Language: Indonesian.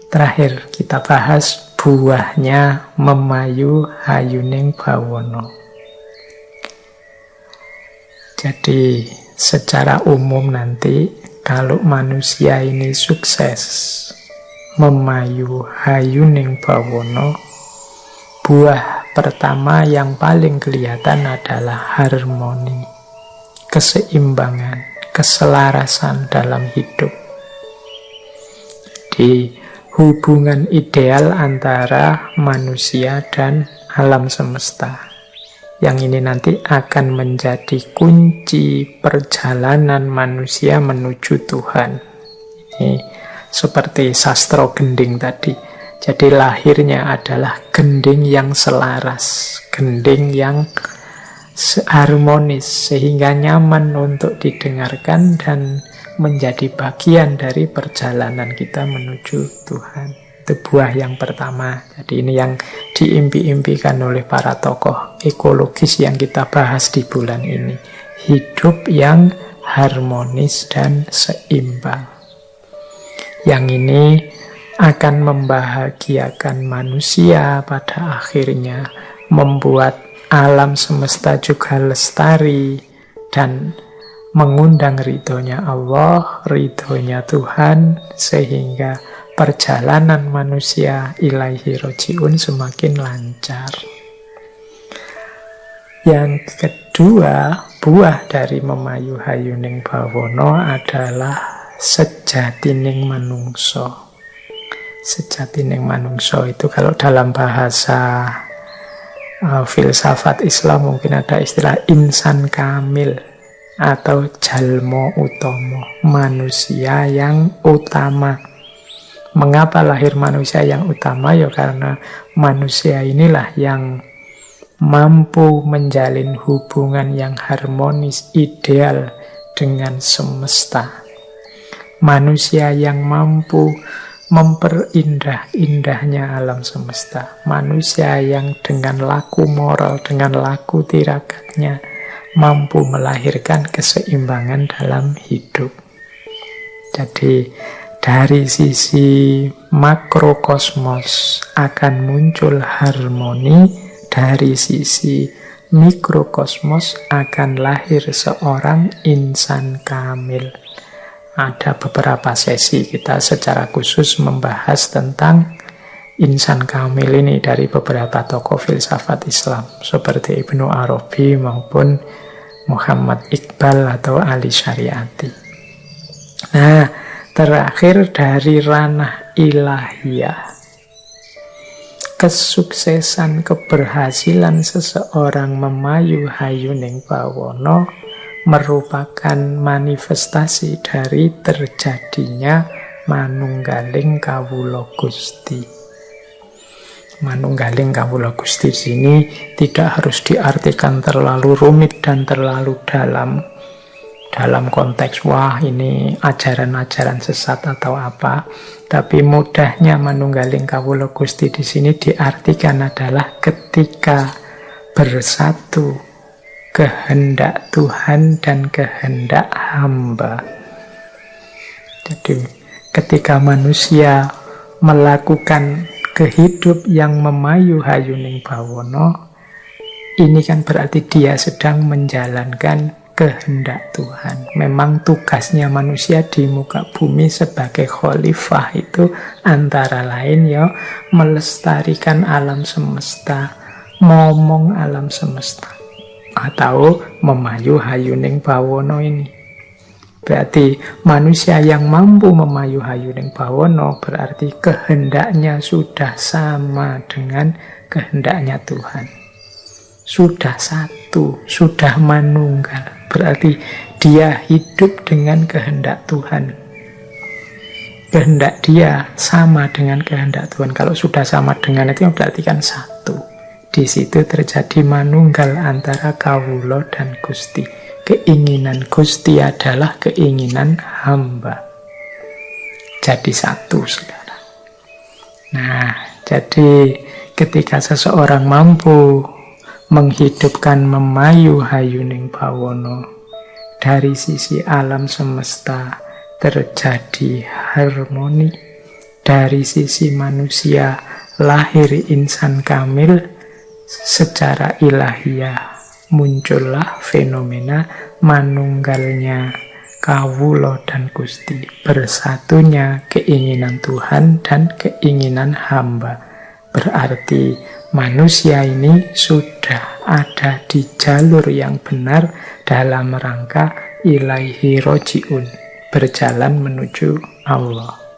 Terakhir kita bahas buahnya memayu hayuning bawana. Jadi secara umum nanti kalau manusia ini sukses memayu hayuning bawana, buah pertama yang paling kelihatan adalah harmoni, keseimbangan, keselarasan dalam hidup. Di hubungan ideal antara manusia dan alam semesta. Yang ini nanti akan menjadi kunci perjalanan manusia menuju Tuhan. Ini seperti sastro gending tadi. Jadi lahirnya adalah gending yang selaras, gending yang harmonis, sehingga nyaman untuk didengarkan dan menjadi bagian dari perjalanan kita menuju Tuhan. Itu buah yang pertama. Jadi ini yang diimpi-impikan oleh para tokoh ekologis yang kita bahas di bulan ini. Hidup yang harmonis dan seimbang. Yang ini akan membahagiakan manusia pada akhirnya, membuat alam semesta juga lestari dan mengundang ridhonya Allah, ridhonya Tuhan, sehingga perjalanan manusia ilaihi roji'un semakin lancar. Yang kedua, buah dari memayu hayuning bawana adalah sejatining manungso. Sejatining manungso itu kalau dalam bahasa filsafat Islam mungkin ada istilah insan kamil atau jalmo utomo, manusia yang utama. Mengapa lahir manusia yang utama? Ya karena manusia inilah yang mampu menjalin hubungan yang harmonis, ideal dengan semesta. Manusia yang mampu memperindah-indahnya alam semesta. Manusia yang dengan laku moral, dengan laku tirakatnya mampu melahirkan keseimbangan dalam hidup. Jadi dari sisi makrokosmos akan muncul harmoni, dari sisi mikrokosmos akan lahir seorang insan kamil. Ada beberapa sesi kita secara khusus membahas tentang insan kamil ini dari beberapa tokoh filsafat Islam seperti Ibnu Arabi maupun Muhammad Iqbal atau Ali Syariati. Nah, terakhir dari ranah ilahiyah, kesuksesan, keberhasilan seseorang memayu hayuning bawana merupakan manifestasi dari terjadinya manunggaling kawula Gusti. Manunggaling kawula Gusti di sini tidak harus diartikan terlalu rumit dan terlalu dalam konteks wah ini ajaran-ajaran sesat atau apa, tapi mudahnya manunggaling kawula Gusti di sini diartikan adalah ketika bersatu kehendak Tuhan dan kehendak hamba. Jadi ketika manusia melakukan kehidup yang memayu hayuning bawana, ini kan berarti dia sedang menjalankan kehendak Tuhan. Memang tugasnya manusia di muka bumi sebagai khalifah itu antara lain ya melestarikan alam semesta, momong alam semesta, atau memayu hayuning bawana ini. Berarti manusia yang mampu memayu hayuning bawana berarti kehendaknya sudah sama dengan kehendaknya Tuhan. Sudah satu, sudah manunggal. Berarti dia hidup dengan kehendak Tuhan. Kehendak dia sama dengan kehendak Tuhan. Kalau sudah sama dengan itu berarti kan satu. Di situ terjadi manunggal antara kawula dan Gusti. Keinginan Gusti adalah keinginan hamba. Jadi satu sekarang. Nah, jadi ketika seseorang mampu menghidupkan memayu hayuning bawana, dari sisi alam semesta terjadi harmoni, dari sisi manusia lahir insan kamil, secara ilahiyah muncullah fenomena manunggalnya kawula dan Gusti, bersatunya keinginan Tuhan dan keinginan hamba. Berarti manusia ini sudah ada di jalur yang benar dalam rangka ilaihi roji'un, berjalan menuju Allah.